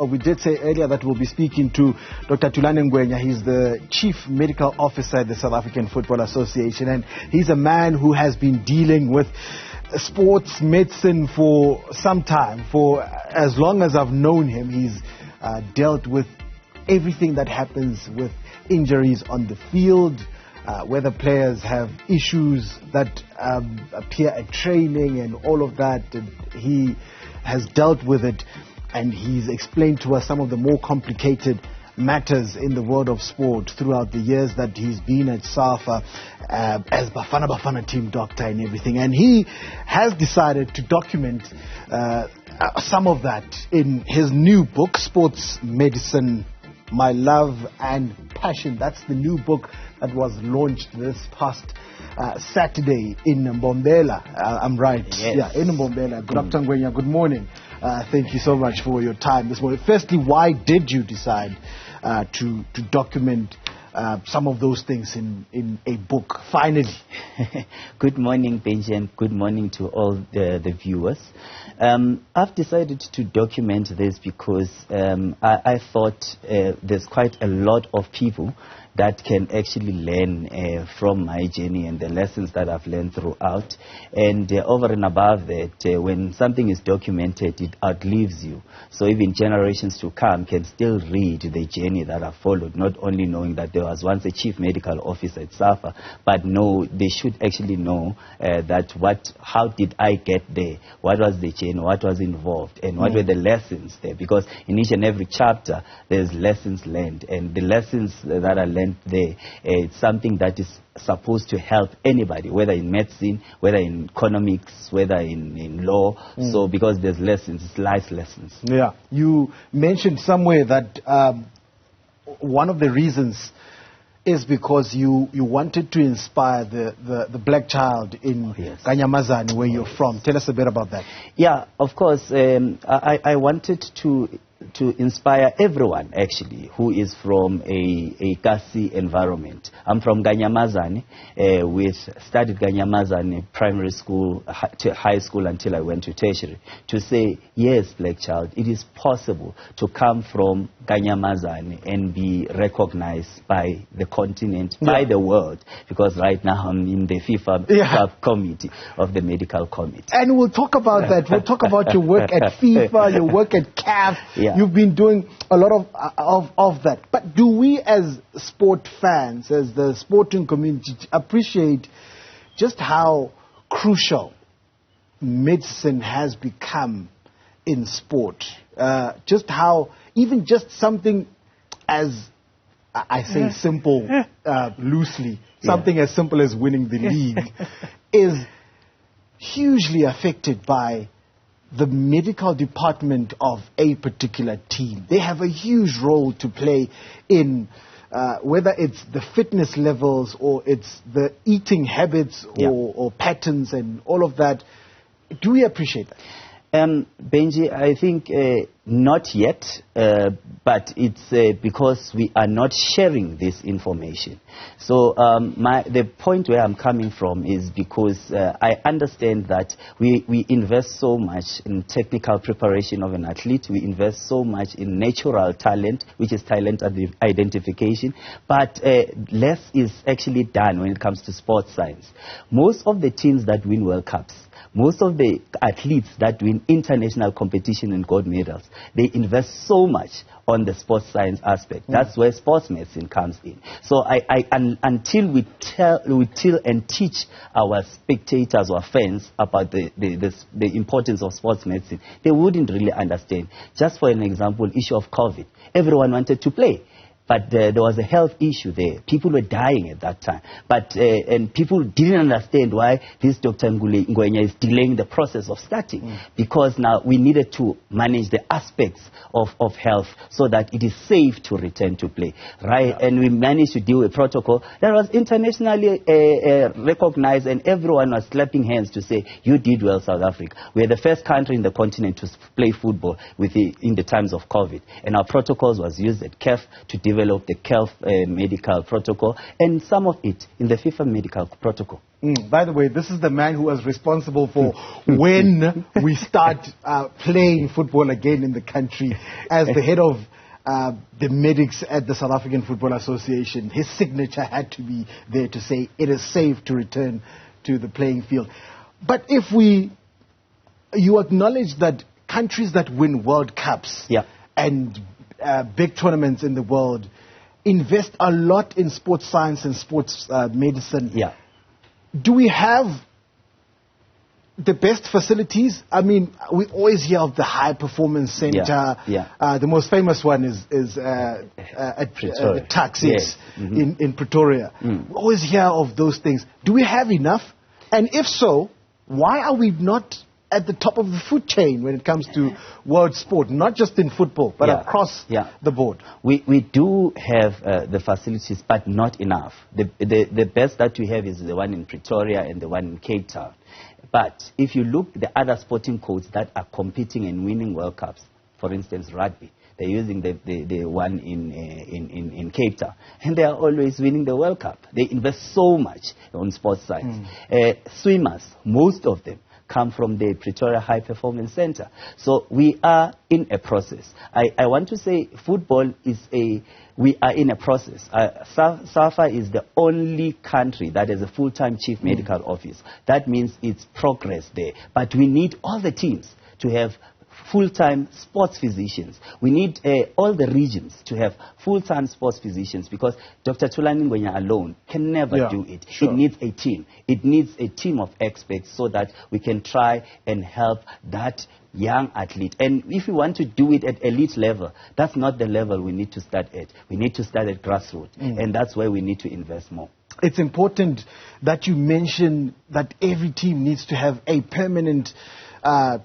We did say earlier that we'll be speaking to Dr. Thulani Ngwenya. He's the Chief Medical Officer at the South African Football Association, and he's a man who has been dealing with sports medicine for some time. For as long as I've known him, he's dealt with everything that happens with injuries on the field, whether players have issues that appear at training and all of that. He has dealt with it, and he's explained to us some of the more complicated matters in the world of sport throughout the years that he's been at SAFA as Bafana team doctor and everything. And he has decided to document some of that in his new book, Sports Medicine, My Love and Passion. That's the new book that was launched this past Saturday in Mbombela. I'm right. Yes. Yeah, in Mbombela. Dr. Ngwenya, good morning. Thank you so much for your time this morning. Firstly, why did you decide to document some of those things in a book, finally? Good morning, Benjamin. Good morning to all the viewers. I've decided to document this because I thought there's quite a lot of people that can actually learn from my journey and the lessons that I've learned throughout. And over and above that, when something is documented, it outlives you. So even generations to come can still read the journey that I've followed, not only knowing that there was once a chief medical officer at SAFA, but they should actually know how did I get there, what was the journey, what was involved, and what were the lessons there. Because in each and every chapter, there's lessons learned, and the lessons that are learned there, it's something that is supposed to help anybody, whether in medicine, whether in economics, whether in law. So because there's lessons, it's life lessons. Yeah, you mentioned somewhere that one of the reasons is because you wanted to inspire the black child in Kanyamazane, where you're from. Tell us a bit about that. Yeah, of course. I wanted to inspire everyone, actually, who is from a Kasi environment. I'm from Kanyamazane. We studied Kanyamazane primary school to high school until I went to tertiary. To say, yes, black child, it is possible to come from Kanyamazane and be recognized by the continent, by the world, because right now I'm in the FIFA subcommittee of the medical committee. And we'll talk about that. We'll talk about your work at FIFA, your work at CAF. You've been doing a lot of that. But do we as sport fans, as the sporting community, appreciate just how crucial medicine has become in sport? Just how, even just something as, I say simple, loosely, something as simple as winning the league is hugely affected by the medical department of a particular team. They have a huge role to play in whether it's the fitness levels or it's the eating habits or patterns and all of that. Do we appreciate that? Benji, I think not yet, but it's because we are not sharing this information. So the point where I'm coming from is because I understand that we invest so much in technical preparation of an athlete. We invest so much in natural talent, which is talent identification, but less is actually done when it comes to sports science. Most of the teams that win World Cups, most of the athletes that win international competition and gold medals, they invest so much on the sports science aspect. That's where sports medicine comes in. So until we tell and teach our spectators or fans about the importance of sports medicine, they wouldn't really understand. Just for an example, issue of COVID. Everyone wanted to play. But there was a health issue there. People were dying at that time. But and people didn't understand why this Dr. Ngwenya is delaying the process of starting. Because now we needed to manage the aspects of health so that it is safe to return to play. Right? And we managed to deal with protocol that was internationally recognized, and everyone was clapping hands to say, you did well, South Africa. We are the first country in the continent to play football in the times of COVID. And our protocols was used at CAF to develop developed the CALF medical protocol, and some of it in the FIFA medical protocol. By the way, this is the man who was responsible for when we start playing football again in the country as the head of the medics at the South African Football Association. His signature had to be there to say it is safe to return to the playing field. But if you acknowledge that countries that win World Cups and big tournaments in the world invest a lot in sports science and sports medicine. Do we have the best facilities? I mean, we always hear of the High Performance Center. The most famous one is at Tax in Pretoria. We always hear of those things. Do we have enough? And if so, why are we not at the top of the food chain when it comes to world sport, not just in football, but across the board? We do have the facilities, but not enough. The best that we have is the one in Pretoria and the one in Cape Town. But if you look at the other sporting codes that are competing and winning World Cups, for instance, rugby, they're using the one in Cape Town, and they are always winning the World Cup. They invest so much on sports science. Swimmers, most of them, come from the Pretoria High Performance Center. So we are in a process. I want to say football we are in a process. SAFA is the only country that has a full-time chief medical office. That means it's progress there. But we need all the teams to have full-time sports physicians. We need all the regions to have full-time sports physicians, because Dr. Thulani Ngwenya alone can never do it. It needs a team. It needs a team of experts so that we can try and help that young athlete. And if we want to do it at elite level, that's not the level we need to start at. We need to start at grassroots, and that's where we need to invest more. It's important that you mention that every team needs to have a permanent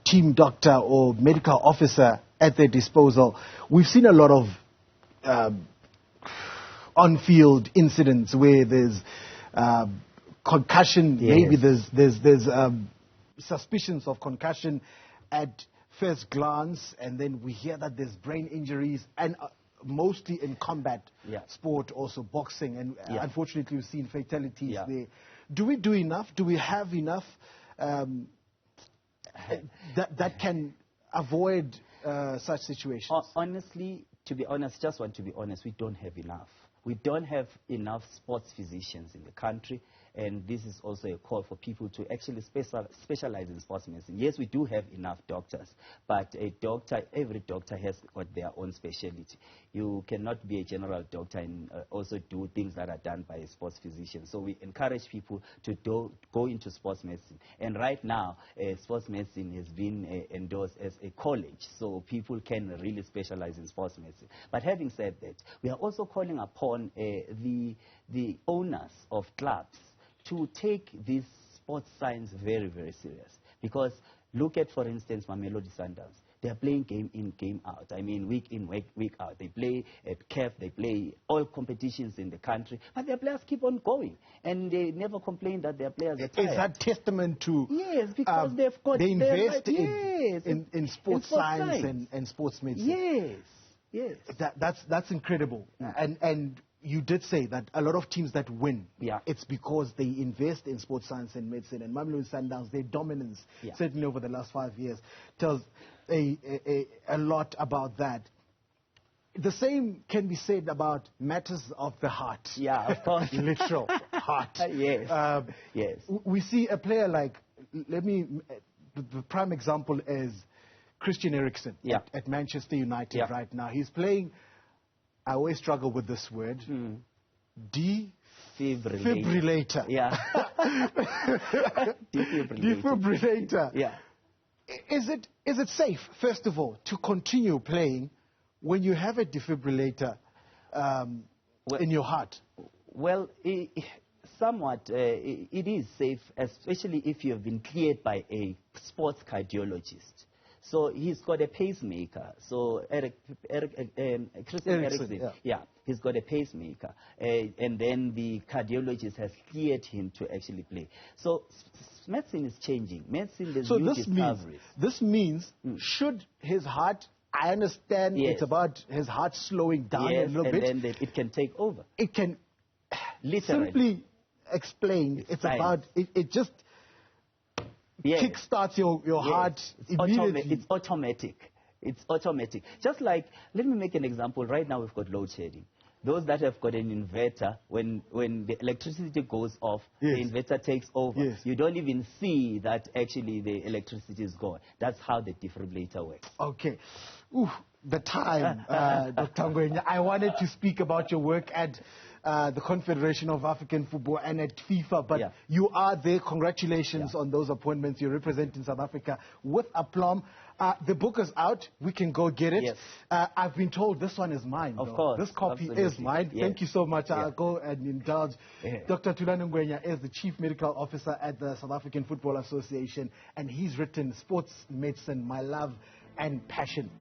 team doctor or medical officer at their disposal. We've seen a lot of on-field incidents where there's concussion. Maybe there's suspicions of concussion at first glance, and then we hear that there's brain injuries, and mostly in combat sport, also boxing, and unfortunately we've seen fatalities there. Do we do enough? Do we have enough that can avoid such situations? Honestly, to be honest, just want to be honest, we don't have enough. We don't have enough sports physicians in the country, and this is also a call for people to actually specialize in sports medicine. Yes, we do have enough doctors, but every doctor has got their own specialty. You cannot be a general doctor and also do things that are done by a sports physician. So we encourage people to go into sports medicine. And right now, sports medicine has been endorsed as a college, so people can really specialize in sports medicine. But having said that, we are also calling upon the owners of clubs to take this sports science very, very serious. Because look at, for instance, Mamelodi Sundowns. They are playing game in, game out. I mean, week in, week out. They play at CAF, they play all competitions in the country, but their players keep on going. And they never complain that their players are tired. Is that testament to... Yes, because they've got... They invest in sports science and sports medicine. Yes. That's incredible. And you did say that a lot of teams that win, it's because they invest in sports science and medicine. And Mamelodi Sundowns, their dominance, certainly over the last 5 years, tells a lot about that. The same can be said about matters of the heart. Yeah, of course. Literal heart. Yes. We see a player like, the prime example is Christian Eriksen at Manchester United right now. He's playing... I always struggle with this word. Defibrillator. Defibrillator. Is it safe, first of all, to continue playing when you have a defibrillator in your heart? Well, somewhat it is safe, especially if you have been cleared by a sports cardiologist. So he's got a pacemaker. So Christian Eriksen, he's got a pacemaker. And then the cardiologist has cleared him to actually play. So medicine is changing. Medicine, there's new discoveries. This means should his heart I understand Yes. it's about his heart slowing down a little bit. And then it can take over. It can Literally. simply explain. It's science. about it just kickstarts your heart immediately. It's automatic. It's automatic. Just like, let me make an example. Right now we've got load shedding. Those that have got an inverter, when the electricity goes off, the inverter takes over. Yes. You don't even see that actually the electricity is gone. That's how the defibrillator works. Okay. Ooh, the time, Dr. Ngwenya. I wanted to speak about your work at the Confederation of African Football and at FIFA, but you are there. Congratulations on those appointments. You're representing South Africa with aplomb. The book is out. We can go get it. Yes. I've been told this one is mine. Of course. This copy is mine. Yes. Thank you so much. I'll go and indulge. Dr. Thulani Ngwenya is the Chief Medical Officer at the South African Football Association, and he's written Sports Medicine, My Love and Passion.